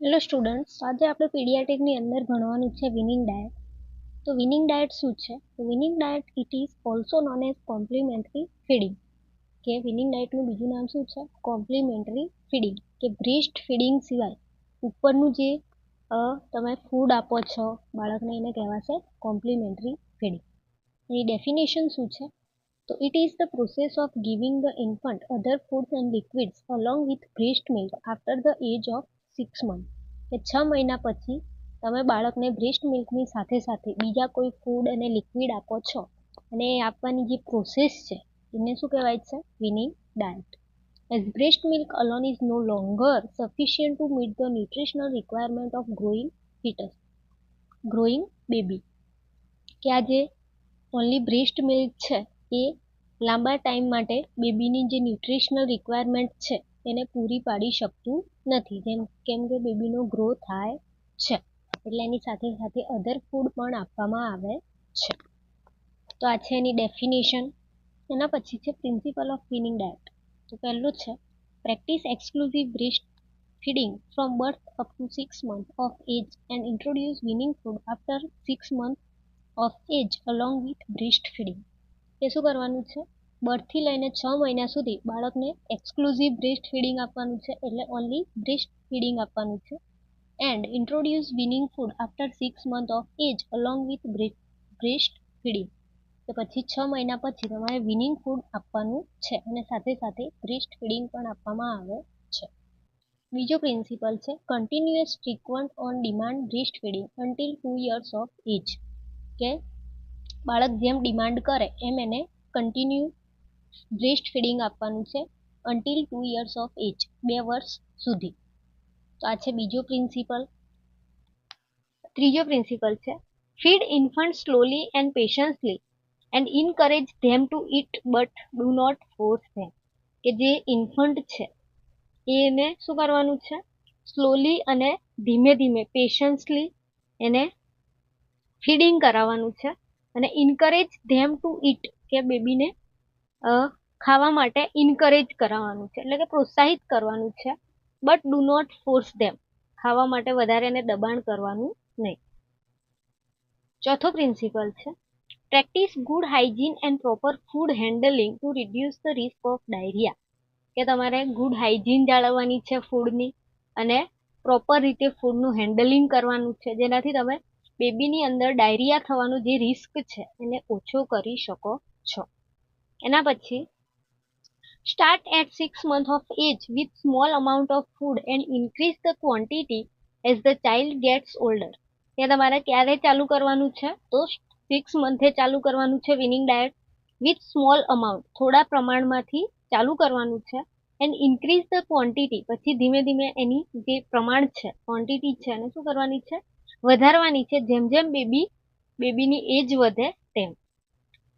Hello students, આજે આપણે પીડિયાટ્રિકની અંદર ભણવાનું છે વિનિંગ ડાયટ. તો વિનિંગ ડાયટ શું છે? તો winning diet it is also known as complimentary feeding. કે વિનિંગ ડાયટનું બીજું નામ શું છે? Complimentary feeding. કે બ્રેસ્ટ ફીડિંગ સિવાય ઉપરનું જે તમે ફૂડ આપો છો બાળકને એને કહેવાશે કોમ્પ્લિમેન્ટરી ફીડિંગ. એની ડેફિનેશન શું છે? તો it is the process of giving the infant other foods and liquids along with breast milk after the age of 6 months. કે 6 મહિના પછી તમે બાળકને બ્રેસ્ટ મિલ્કની સાથે સાથે બીજા કોઈ ફૂડ અને લિક્વિડ આપો છો અને એ આપવાની જે પ્રોસેસ છે એને શું કહેવાય છે? Winning diet. As breast milk alone is no longer sufficient to meet the nutritional requirement of growing baby. કે આ જે ઓનલી બ્રેસ્ટ મિલ્ક છે એ લાંબા ટાઈમ માટે બેબીની જે ન્યુટ્રિશનલ રિક્વાયરમેન્ટ છે એને પૂરી પાડી શકતું નથી, કેમ કે બેબીનો ગ્રો થાય છે એટલે એની સાથે સાથે અધર ફૂડ પણ આપવામાં આવે છે. તો આ છે એની ડેફિનેશન. એના પછી છે પ્રિન્સિપલ ઓફ વિનિંગ ડાયટ. તો પહેલું છે practice exclusive breast feeding from birth up to 6 months of age and introduce weaning food after 6 months of age along with breast feeding. એ શું કરવાનું છે? બર્થથી લઈને 6 મહિના સુધી બાળકને એક્સક્લુઝિવ બ્રેસ્ટ ફીડિંગ આપવાનું છે, એટલે ઓનલી બ્રેસ્ટ ફીડિંગ આપવાનું છે. And introduce weaning food after 6 months of age along with breast feeding. તો પછી 6 મહિના પછી તમારે વિનિંગ ફૂડ આપવાનું છે અને સાથે સાથે બ્રેસ્ટ ફીડિંગ પણ આપવામાં આવે છે. બીજો પ્રિન્સિપલ છે continuous frequent on demand breast feeding until 2 years of age. કે બાળક જેમ ડિમાન્ડ કરે એમ એને કન્ટિન્યુ બ્રેસ્ટ ફીડિંગ આપવાનું છે અન્ટિલ 2 years ઓફ એજ, 2 વર્ષ સુધી. તો આ છે બીજો પ્રિન્સિપલ. ત્રીજો પ્રિન્સિપલ છે feed infant slowly and patiently and encourage them to eat but do not force them. કે જે ઇન્ફન્ટ છે એને શું કરવાનું છે? સ્લોલી અને ધીમે ધીમે પેશન્સલી એને ફીડિંગ કરાવવાનું છે અને ઇન્કરેજ ધેમ ટુ ઇટ કે બેબીને ખાવા માટે ઇન્કરેજ કરાવવાનું છે, એટલે કે પ્રોત્સાહિત કરવાનું છે. બટ ડુ નોટ ફોર્સ ધેમ, ખાવા માટે વધારે એને દબાણ કરવાનું નહીં. ચોથો પ્રિન્સિપલ છે practice good hygiene and proper food handling to reduce the risk of diarrhoea. કે તમારે ગુડ હાઇજીન જાળવવાની છે ફૂડની અને પ્રોપર રીતે ફૂડનું હેન્ડલિંગ કરવાનું છે, જેનાથી તમે બેબીની અંદર ડાયરિયા થવાનો જે રિસ્ક છે એને ઓછો કરી શકો છો. એના પછી start at 6 months of age with small amount of food and increase the quantity as the child gets older. કે તમારે ક્યારે ચાલુ કરવાનું છે? તો 6 months ચાલુ કરવાનું છે winning diet with small amount, થોડા પ્રમાણમાંથી ચાલુ કરવાનું છે. એન્ડ ઇન્ક્રીઝ ધ ક્વોન્ટિટી, પછી ધીમે ધીમે એની જે પ્રમાણ છે ક્વોન્ટિટી છે એને શું કરવાની છે? વધારવાની છે, જેમ જેમ બેબીની એજ વધે તેમ.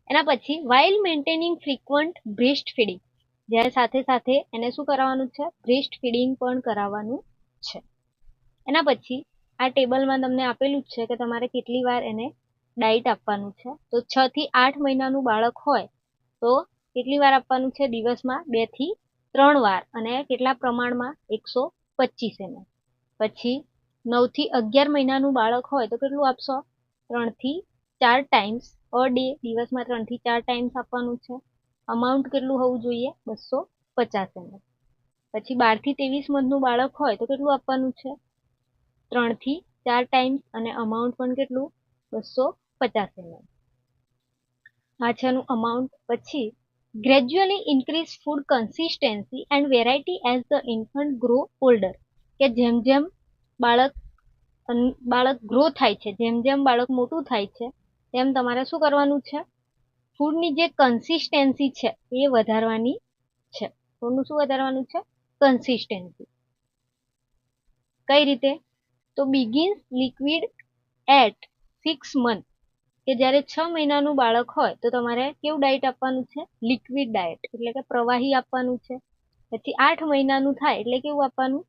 એના પછી while maintaining frequent breast feeding, જ્યારે સાથે સાથે એને શું કરાવવાનું છે? બ્રેસ્ટ ફીડિંગ પણ કરાવવાનું છે. એના પછી આ ટેબલમાં તમને આપેલું જ છે કે તમારે કેટલી વાર એને ડાયટ આપવાનું છે. તો 6 થી 8 મહિનાનું બાળક હોય તો કેટલી વાર આપવાનું છે? દિવસમાં 2 થી 3 વાર અને કેટલા પ્રમાણમાં? 125 ml. પછી 9 થી 11 મહિનાનું બાળક હોય તો કેટલું આપશો? 3 થી 4 ટાઈમ્સ પર ડે, દિવસમાં 3 થી 4 ટાઈમ્સ આપવાનું છે. અમાઉન્ટ કેટલું હોવું જોઈએ? 250 ml. પછી 12 થી 23 મંથનું બાળક હોય તો કેટલું આપવાનું છે? 3 થી 4 ટાઈમ્સ અને અમાઉન્ટ પણ કેટલું? 250 ml. આ છે એનું અમાઉન્ટ. પછી gradually increase food consistency and variety as the infant grow older. કે જેમ જેમ બાળક ગ્રો થાય છે, જેમ જેમ બાળક મોટું થાય છે તેમ તમારે શું કરવાનું છે? ફૂડની જે કન્સિસ્ટન્સી છે એ વધારવાની છે. ફૂડનું શું વધારવાનું છે? કન્સિસ્ટન્સી. કઈ રીતે? તો બિગિન્સ લિક્વિડ એટ 6 months. કે જ્યારે 6 મહિનાનું બાળક હોય તો તમારે કેવું ડાયટ આપવાનું છે? લિક્વિડ ડાયટ, એટલે કે પ્રવાહી આપવાનું છે. પછી 8 મહિનાનું થાય એટલે કેવું આપવાનું?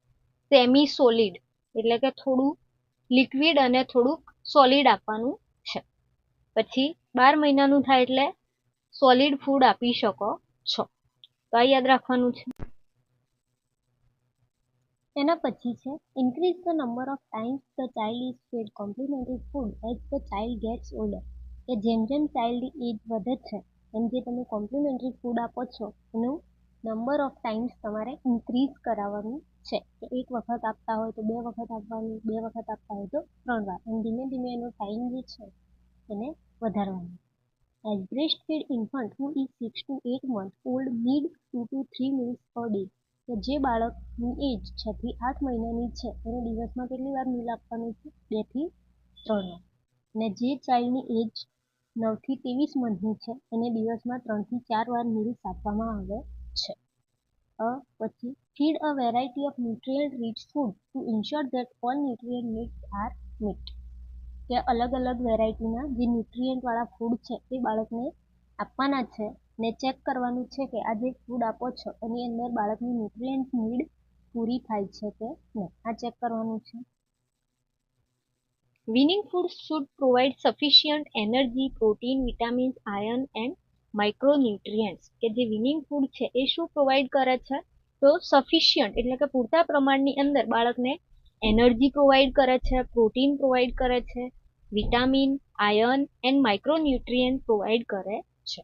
સેમી સોલિડ, એટલે કે થોડું લિક્વિડ અને થોડુંક સોલિડ આપવાનું છે. પછી 12 મહિનાનું થાય એટલે સોલિડ ફૂડ આપી શકો છો. તો આ યાદ રાખવાનું છે. એના પછી છે increase the number of times the child is fed complementary food as the child gets older. કે જેમ જેમ ચાઇલ્ડની એજ વધે છે એમ જે તમે કોમ્પ્લિમેન્ટરી ફૂડ આપો છો એનું નંબર ઓફ ટાઈમ્સ તમારે ઇન્ક્રીઝ કરાવવાનું છે. કે એક વખત આપતા હોય તો 2 વખત આપવાનું, 2 વખત આપતા હોય તો 3 વાર, એમ ધીમે ધીમે એનો ટાઈમ જે છે એને વધારવાનો. As breastfeed infant who is 6 to 8 months old need 2 to 3 meals per day. કે જે બાળકની એજ 6 થી 8 મહિનાની છે એને દિવસમાં કેટલી વાર મીલ આપવાનું છે? 2 થી 3 વાર. અને જે ચાઇલ્ડની એજ 9 થી 23 મંથની છે એને દિવસમાં 3 થી 4 વાર મીલ્સ આપવામાં આવે છે. પછી feed a variety of nutrient rich food to ensure that all nutrient needs are met. કે અલગ અલગ વેરાયટીના જે ન્યુટ્રિયન્ટવાળા ફૂડ છે એ બાળકને આપવાના છે ને ચેક કરવાનું છે કે આ જે ફૂડ આપો છો એની અંદર બાળકની ન્યુટ્રિયન્ટ નીડ પૂરી થાય છે કે નહીં, આ ચેક કરવાનું છે. Weaning food should provide sufficient energy, protein, vitamins, iron and micronutrients. કે જે weaning food છે એ શું પ્રોવાઈડ કરે છે? તો સફિશિયન્ટ એટલે કે પૂરતા પ્રમાણની અંદર બાળકને એનર્જી પ્રોવાઈડ કરે છે, પ્રોટીન પ્રોવાઈડ કરે છે, vitamin, iron and micronutrient provide કરે છે.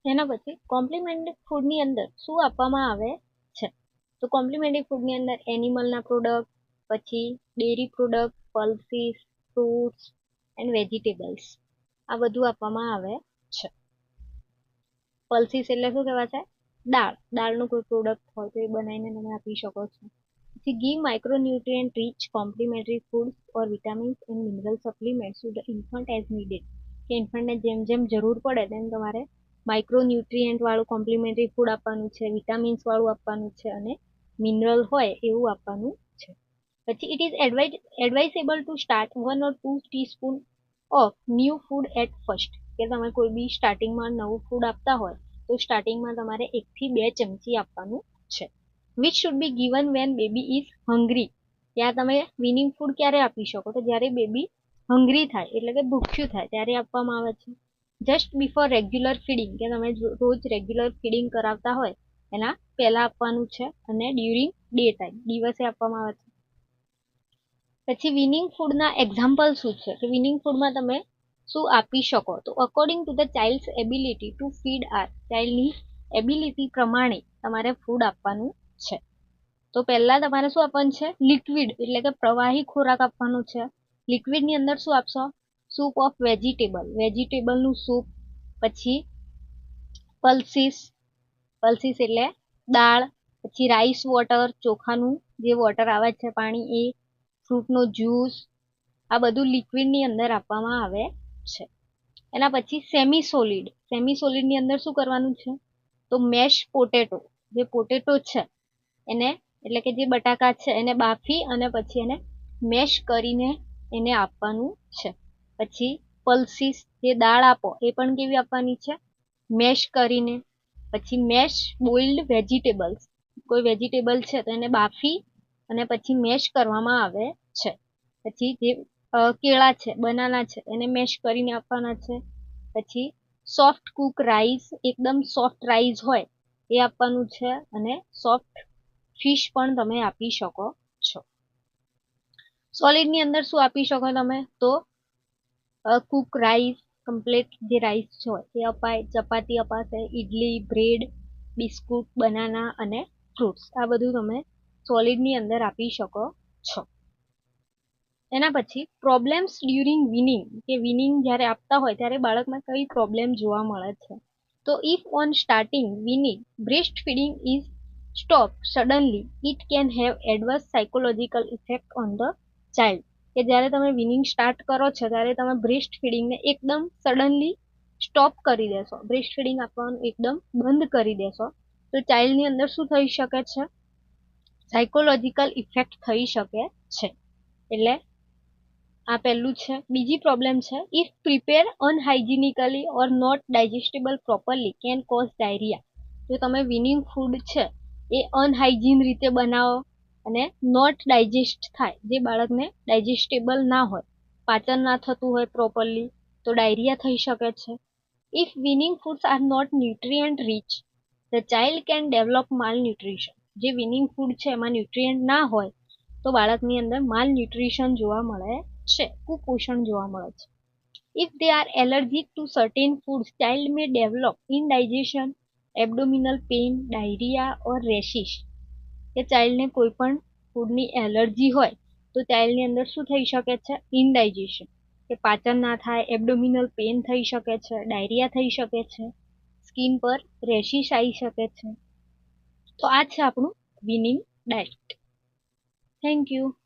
એના પછી કોમ્પ્લિમેન્ટરી ફૂડની અંદર શું આપવામાં આવે છે? તો કોમ્પ્લિમેન્ટરી ફૂડની અંદર એનિમલના પ્રોડક્ટ, પછી dairy product, pulses, fruits and vegetables, આ બધું આપવામાં આવે છે. પલ્સીસ એટલે શું કહેવાય છે? દાળનું કોઈ પ્રોડક્ટ હોય તો એ બનાવીને તમે આપી શકો છો. પછી give micronutrient rich complementary foods or vitamins and mineral supplements to the infant as needed. કે ઇન્ફન્ટને જેમ જેમ જરૂર પડે તેમ તમારે માઇક્રોન્યુટ્રિયન્ટ વાળું કોમ્પ્લિમેન્ટરી ફૂડ આપવાનું છે, વિટામિન્સ વાળું આપવાનું છે અને મિનરલ હોય એવું આપવાનું છે. પછી it is advisable to start 1 or 2 teaspoon of new food at first. કે તમે કોઈ બી સ્ટાર્ટિંગમાં નવું ફૂડ આપતા હોય તો સ્ટાર્ટિંગમાં તમારે 1 થી 2 ચમચી આપવાનું છે. Which should be given when baby is hungry. ત્યાં તમે વિનિંગ ફૂડ ક્યારે આપી શકો? તો જ્યારે બેબી હંગ્રી થાય એટલે કે ભૂખ્યું થાય ત્યારે આપવામાં આવે છે. Just before regular feeding. કે તમે રોજ રેગ્યુલર ફીડિંગ કરાવતા હોય એના પહેલા આપવાનું છે અને ડ્યુરિંગ ડે ટાઈમ, દિવસે આપવામાં આવે છે. પછી વિનિંગ ફૂડના એક્ઝામ્પલ શું છે? કે વિનિંગ ફૂડમાં તમે શું આપી શકો? તો according to the child's ability to feed are. ચાઇલ્ડની એબિલિટી પ્રમાણે તમારે ફૂડ આપવાનું છે. તો પહેલા તમારે શું આપવાનું છે? લિક્વિડ એટલે કે પ્રવાહી ખોરાક આપવાનું છે. લિક્વિડની અંદર શું આપશો? સૂપ ઓફ વેજીટેબલ, વેજીટેબલનું સૂપ. પછી પલ્સીસ એટલે દાળ. પછી રાઈસ વોટર, ચોખાનું જે વોટર આવે છે પાણી એ. ફ્રૂટનો જ્યુસ, આ બધું લિક્વિડની અંદર આપવામાં આવે છે. એના પછી સેમી સોલિડની અંદર શું કરવાનું છે? તો મેશ પોટેટો, જે પોટેટો છે એને એટલે કે જે બટાકા છે એને બાફી અને પછી એને મેશ કરીને એને આપવાનું છે. પછી પલ્સીસ, જે દાળ આપો એ પણ કેવી આપવાની છે? મેશ કરીને. પછી મેશ બોઇલ્ડ વેજીટેબલ્સ, કોઈ વેજીટેબલ છે તો એને બાફી અને પછી મેશ કરવામાં આવે છે. પછી જે કેળા છે, બનાના છે એને મેશ કરીને આપવાના છે. પછી સોફ્ટ કુક રાઈસ, એકદમ સોફ્ટ રાઈસ હોય એ આપવાનું છે. અને સોફ્ટ ફિશ પણ તમે આપી શકો છો. સોલિડની અંદર શું આપી શકો તમે? તો કુક રાઈસ, કમ્પ્લીટ જે રાઈસ હોય એ અપાય, ચપાતી અપાશે, ઇડલી, બ્રેડ, બિસ્કુટ, બનાના અને ફ્રૂટ્સ, આ બધું તમે સોલિડની અંદર આપી શકો છો. એના પછી પ્રોબ્લેમ્સ ડ્યુરિંગ વિનિંગ. કે વિનિંગ જ્યારે આપતા હોય ત્યારે બાળકમાં કઈ પ્રોબ્લેમ જોવા મળે છે? તો if on starting winning breast feeding is stop suddenly it can have adverse psychological effect on the child. કે જ્યારે તમે વિનિંગ સ્ટાર્ટ કરો છો ત્યારે તમે બ્રેસ્ટ ફીડિંગને એકદમ સડનલી સ્ટોપ કરી દેશો, બ્રેસ્ટ ફીડિંગ આપવાનું એકદમ બંધ કરી દેશો તો ચાઇલ્ડની અંદર શું થઈ શકે છે? સાયકોલોજીકલ ઇફેક્ટ થઈ શકે છે. એટલે આ પહેલું છે. બીજી પ્રોબ્લેમ છે if prepare unhygienically or not digestible properly can cause diarrhoea. જો તમે વિનિંગ ફૂડ છે એ અનહાઇજીન રીતે બનાવો અને નોટ ડાયજેસ્ટ થાય, જે બાળકને ડાયજેસ્ટેબલ ના હોય, પાચન ના થતું હોય પ્રોપરલી, તો ડાયરિયા થઈ શકે છે. If weaning foods are not nutrient rich the child can develop malnutrition. જે વિનિંગ ફૂડ છે એમાં ન્યુટ્રિયન્ટ ના હોય તો બાળકની અંદર માલ ન્યુટ્રિશન જોવા મળે છે, કુપોષણ જોવા મળે છે. If they are allergic to certain foods, child may develop indigestion, abdominal pain, diarrhea or rashes. કે ચાઇલ્ડને કોઈ પણ ફૂડની એલર્જી હોય તો ચાઇલ્ડની અંદર શું થઈ શકે છે? ઇનડાઇજેશન, કે પાચન ના થાય, એબ્ડોમિનલ પેન થઈ શકે છે, ડાયરિયા થઈ શકે છે, સ્કિન પર રેશિસ આવી શકે છે. તો આ છે આપણું વિનિંગ ડાયટ. Thank you.